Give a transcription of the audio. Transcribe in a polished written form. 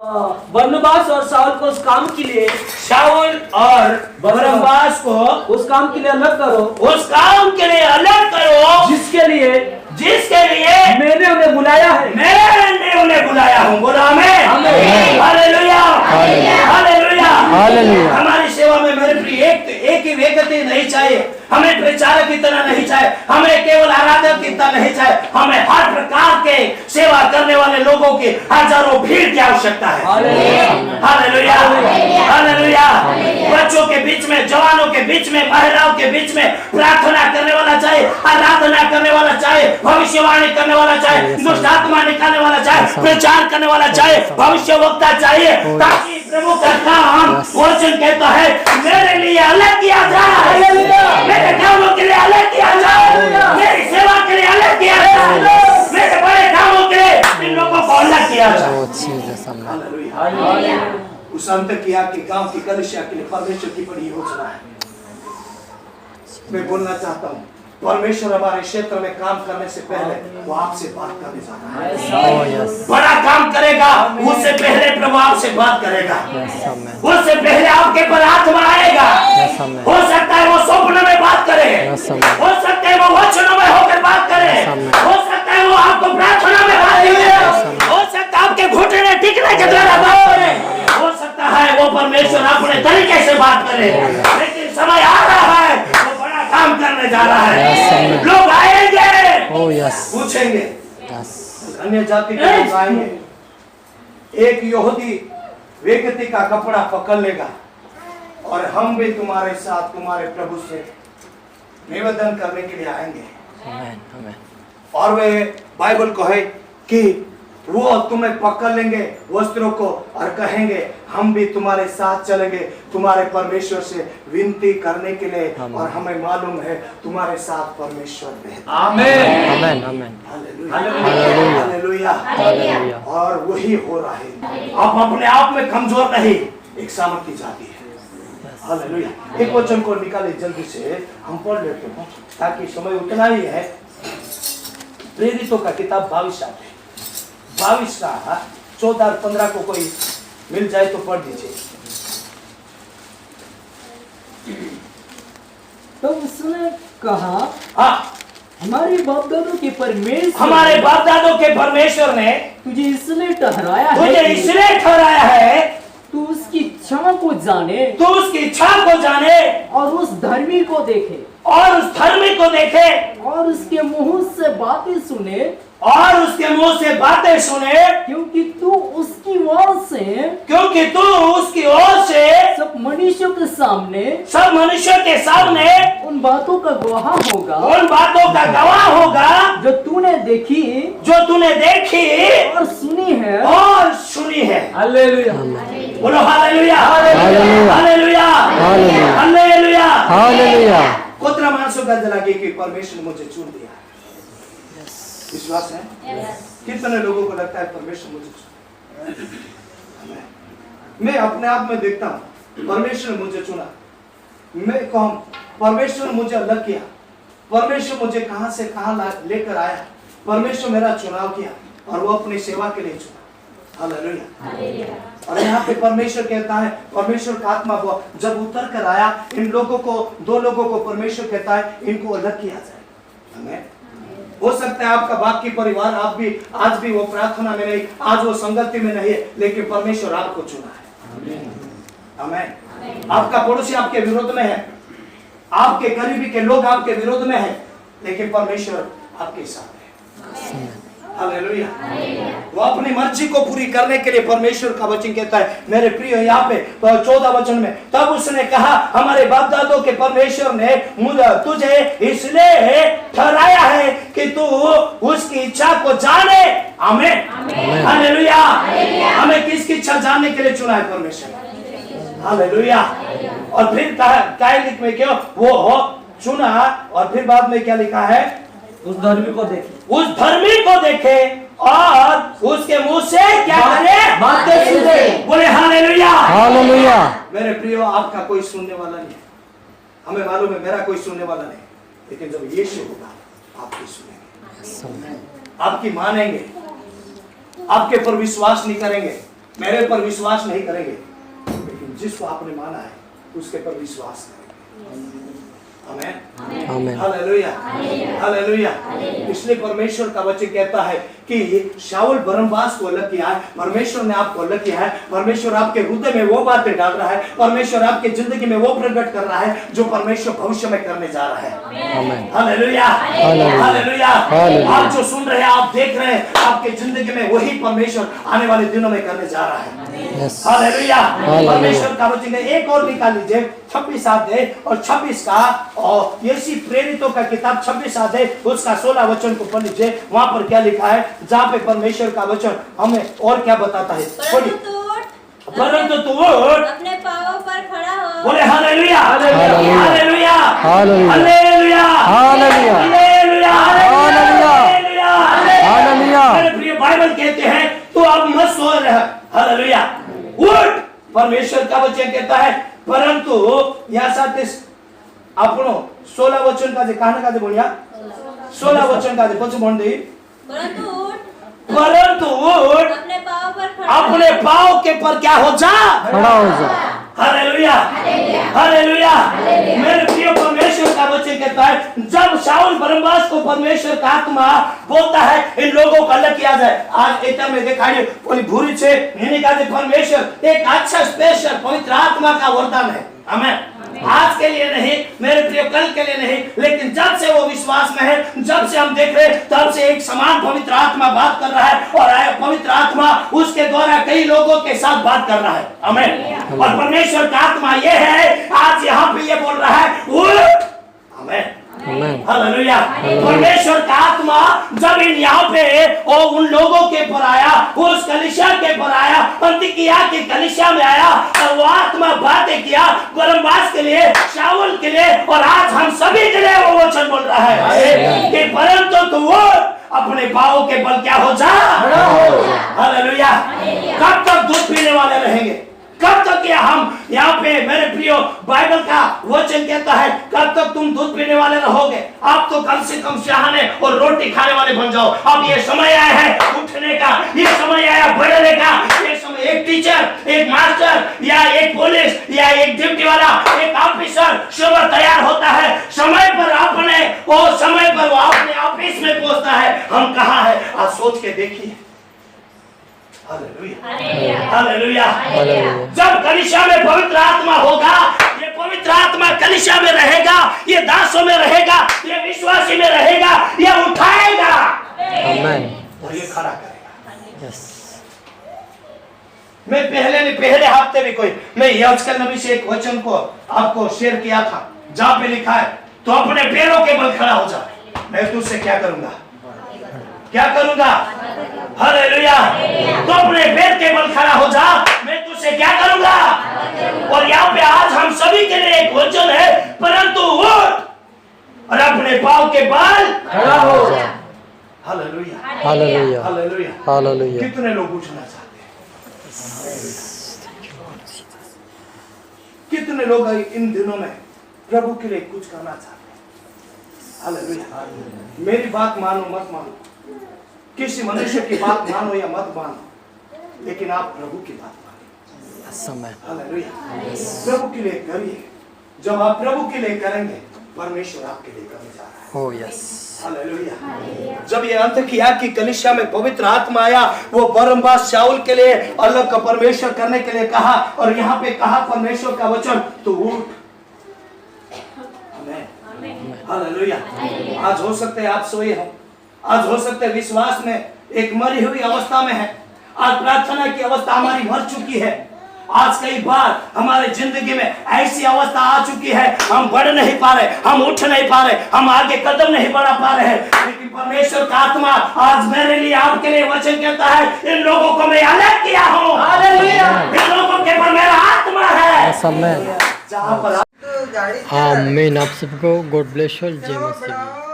बरनबास और शाऊल को उस काम के लिए, शाऊल और बरनबास को उस काम के लिए अलग करो, उस काम के लिए अलग करो जिसके लिए मैंने उन्हें बुलाया है। मैंने उन्हें बुलाया हूँ। बोला आमीन। Hallelujah, hallelujah, hallelujah. हमारी सेवा में मेरे प्रिय एक ही व्यक्ति नहीं चाहिए, हमें प्रचारक की तरह नहीं चाहिए, हमें केवल आराधक की तरह नहीं चाहिए, हमें हर प्रकार के सेवा करने वाले लोगों की हजारों भीड़ की आवश्यकता है। Hallelujah, hallelujah. बच्चों के बीच में, जवानों के बीच में, महिलाओं के बीच में प्रार्थना करने वाला चाहिए, आराधना करने वाला चाहिए, भविष्यवाणी करने वाला चाहिए, दुष्ट आत्मा निकालने वाला चाहिए, प्रचार करने वाला चाहिए, भविष्यवक्ता चाहिए, ताकि प्रभु का काम वचन कहता है मेरे लिए अलग किया जाए, मेरे कामों के लिए अलग किया जाए, मेरी सेवा के लिए अलग किया जाए, मेरे बड़े कामों के लिए इन लोगों को अलग किया जाए। उस अंतकिया के गांव की कलीसिया के लिए परमेश्वर की बड़ी योजना है। मैं बोलना चाहता हूँ, परमेश्वर हमारे क्षेत्र में काम करने से पहले वो आपसे बात करने जा रहा है। बड़ा काम करेगा, उससे पहले प्रभु आपसे बात करेगा, उससे पहले आपके पर हाथ बढ़ाएगा। हो सकता है वो स्वप्न में बात करे, हो सकता है वो वचनों में होकर बात करे, हो सकता है वो आपको प्रार्थना में बात करे, हो सकता है आपके घुटने टिकने के द्वारा बात करे, हो सकता है वो परमेश्वर अपने तरीके से बात करे। लेकिन समय आ रहा है, वो बड़ा काम करने जा रहा है। लोग आएंगे, पूछेंगे, अन्य जाति के लोग आएंगे, एक यहूदी व्यक्ति का कपड़ा पकड़ लेगा और हम भी तुम्हारे साथ तुम्हारे प्रभु से निवेदन करने के लिए आएंगे। और वे बाइबल कहे कि वो तुम्हें पकड़ लेंगे वस्त्रों को और कहेंगे हम भी तुम्हारे साथ चलेंगे तुम्हारे परमेश्वर से विनती करने के लिए, और हमें मालूम है तुम्हारे साथ परमेश्वर है। आमीन, आमीन, आमीन, हालेलुया, हालेलुया। और वही हो रहा है। आप अपने आप में कमजोर नहीं, एक सामर्थ की जाती है। हालेलुया। एक वचन को निकाले जल्दी से, हम पढ़ लेते हैं ताकि समय उतना ही है। प्रेरितों का किताब 22 का 14 और 15 को कोई मिल जाए तो पढ़ दीजिए। तो उसने कहा, हाँ, हमारे बाप दादों के परमेश्वर ने तुझे इसलिए ठहराया है, तू उसकी इच्छा को जाने, और उस धर्मी को देखे, और उसके मुंह से बातें सुने, क्योंकि तू उसकी ओर से सब मनुष्यों के सामने उन बातों का गवाह होगा जो तूने देखी और सुनी है। हालेलुया, बोलो हालेलुया, हालेलुया, हालेलुया, हालेलुया। कोतरा मानसों का लगे कि परमेश्वर ने मुझे चुन दिया। विश्वास है? कितने लोगों को लगता है परमेश्वर मुझे चुना? मैं अपने आप में देखता हूँ परमेश्वर ने मुझे चुना। मैं कौन? परमेश्वर ने मुझे अलग किया, परमेश्वर मुझे कहां से कहां लेकर आया, परमेश्वर मेरा चुनाव किया और वो अपनी सेवा के लिए चुना। हालेलुया। और यहाँ पे परमेश्वर कहता है, परमेश्वर का आत्मा जब उतर कर आया, इन लोगों को, 2 लोगों को परमेश्वर कहता है इनको अलग किया जाए। आमीन। हो सकता है आपका बाकी परिवार, आप भी आज भी वो प्रार्थना में नहीं, आज वो संगति में नहीं है, लेकिन परमेश्वर आपको चुना है। आमीन। आपका पड़ोसी आपके विरोध में है, आपके करीबी के लोग आपके विरोध में है, लेकिन परमेश्वर आपके साथ है। हालेलुया। वो अपनी मर्जी को पूरी करने के लिए परमेश्वर का वचन कहता है, मेरे प्रिय, यहाँ पे 14 वचन में, तब उसने कहा हमारे बाप दादों के परमेश्वर ने तुझे इसलिए ठहराया है कि तू उसकी इच्छा को जाने। आमीन, हालेलुया। हमें किसकी इच्छा जानने के लिए चुना है परमेश्वर? हालेलुया। और फिर क्या लिख में क्यों वो हो चुना, और फिर बाद में क्या लिखा है? उस धर्मी को देखे और उसके मुंह से क्या करे? बातें सुने। बोले हालेलुया, हालेलुया। मेरे प्रियो, आपका कोई सुनने वाला नहीं, हमें मालूम है मेरा कोई सुनने वाला नहीं, लेकिन जब यीशु होगा आपकी सुनेंगे, आपकी मानेंगे, आपके पर विश्वास नहीं करेंगे, मेरे पर विश्वास नहीं करेंगे, लेकिन जिसको आपने माना है उसके पर विश्वास करेंगे। Amen, amen. Hallelujah, hallelujah. इसलिए परमेश्वर का वचन कहता है कि शाऊल बरनबास को अलग किया है, परमेश्वर ने आपको अलग किया है, परमेश्वर आपके हृदय में वो बातें डाल रहा है, परमेश्वर आपके जिंदगी में वो प्रकट कर रहा है जो परमेश्वर भविष्य में करने जा रहा है। आमेन। Hallelujah, hallelujah. आप जो सुन रहे हैं, आप देख रहे हैं, आपके जिंदगी में वही परमेश्वर आने वाले दिनों में करने जा रहा है। हालेलुया। परमेश्वर का वचन एक और निकाल लीजिए, 26 अध्याय और 26 का, और यीशु प्रेरितों का किताब 26 अध्याय उसका 16 वचन को पढ़ लीजिए। वहां पर क्या लिखा है, जहाँ पे परमेश्वर का वचन हमें और क्या बताता है। परंतु तू अपने पांवों पर खड़ा हो। बोले hallelujah, hallelujah, hallelujah, hallelujah, hallelujah, hallelujah, hallelujah, hallelujah, hallelujah. मेरे प्रिय बाइबल कहते हैं तू अब मत सो रहा, हालेलुया, उठ। परमेश्वर का वचन कहता है परंतु यहाँ साथ આપણો 16 वचन का जे कहने का जे बोलिया 16 वचन का जे પછી બોલ દે परंतु उठ अपने पांव के पर क्या हो जा, खड़ा हो जा। Hallelujah, hallelujah. मेरे प्रिय परमेश्वर का वचन कहता है जब शाऊल बरनबास को परमेश्वर का आत्मा बोलता है इन लोगों को अलग किया जाए। आज एटा में दिखाई कोई भूरी छे मैंने कहा परमेश्वर एक अच्छा स्पेशल पवित्र आत्मा का वरदान है। आमेन। आज के लिए नहीं मेरे प्रिय, कल के लिए नहीं, लेकिन जब से वो विश्वास में है, जब से हम देख रहे हैं, तब से एक समान पवित्र आत्मा बात कर रहा है और पवित्र आत्मा उसके द्वारा कई लोगों के साथ बात कर रहा है। आमेन। और परमेश्वर का आत्मा ये है आज यहाँ पे ये बोल रहा है उठ। आमेन, हालेलुया। परमेश्वर का आत्मा जब इन यहाँ पे और उन लोगों के पर आया, उस कलीसिया के पर आया, अंतिकिया की कलीसिया में आया और वो आत्मा बातें किया बरनबास के लिए, शाऊल के लिए और आज हम सभी के लिए वो वचन बोल रहा है कि परंतु तू अपने पांवों के बल क्या हो जा, हालेलुया। कब तक दूध पीने वाले रहेंगे? कब तक ये हम यहाँ पे मेरे प्रियो बाइबल का वचन कहता है कब तक तुम दूध पीने वाले रहोगे? आप तो कम से कम शाहने और रोटी खाने वाले बन जाओ। अब ये समय आया है उठने का, ये समय आया बढ़ने का। ये समय एक टीचर, एक मास्टर या एक पुलिस या एक ड्यूटी वाला, एक ऑफिसर सुबह तैयार होता है, समय पर अपने और समय पर वो अपने ऑफिस में पहुंचता है। हम कहाँ है आज सोच के देखिए। Hallelujah, hallelujah. जब कलीसिया में पवित्र आत्मा होगा, ये पवित्र आत्मा कलीसिया में रहेगा, ये दासों में रहेगा, ये विश्वासी में रहेगा, ये उठाएगा और ये खड़ा करेगा। मैं पहले हफ्ते भी मैं याजकल नबी से एक वचन को आपको शेयर किया था जहाँ पे लिखा है तो अपने पैरों के बल खड़ा हो जा। मैं तुझसे क्या करूंगा, क्या करूंगा? हालेलुया। तो अपने पैर के बल खड़ा हो जा, मैं तुझसे क्या करूंगा? और यहाँ पे आज हम सभी के लिए एक वचन है परंतु उठ और अपने पांव के बल खड़ा हो जा। Hallelujah, hallelujah, hallelujah, hallelujah. कितने लोग उठना चाहते हैं? कितने लोग इन दिनों में प्रभु के लिए कुछ करना चाहते हैं? हालेलुया। मेरी बात मानो मत मानो, किसी मनुष्य की बात मानो या मत मानो, लेकिन आप प्रभु की बात मानो। हालेलुया। प्रभु के लिए करिए। जब आप प्रभु के लिए करेंगे परमेश्वर आपके लिए करने जा रहा है। Oh yes, hallelujah. जब ये अंतकिया की कलीसिया में पवित्र आत्मा आया, वो बरनबास शाऊल के लिए अलग का परमेश्वर करने के लिए कहा और यहाँ पे कहा परमेश्वर का वचन तो उठ। हालेलुया। आज हो सकते हैं आप सोए हो, आज हो सकते हैं विश्वास में एक मरी हुई अवस्था में है, आज प्रार्थना की अवस्था हमारी मर चुकी है। आज कई बार हमारे जिंदगी में ऐसी अवस्था आ चुकी है हम बढ़ नहीं पा रहे, हम उठ नहीं पा रहे, हम आगे कदम नहीं बढ़ा पा रहे हैं। लेकिन परमेश्वर का आत्मा आज मेरे लिए आपके लिए वचन कहता है इन लोगों को मैं अलग किया हूँ। हालेलुया। इन लोगों के पर मेरा आत्मा है। आमीन। आप सबको गॉड ब्लेस यू, जय मसीह।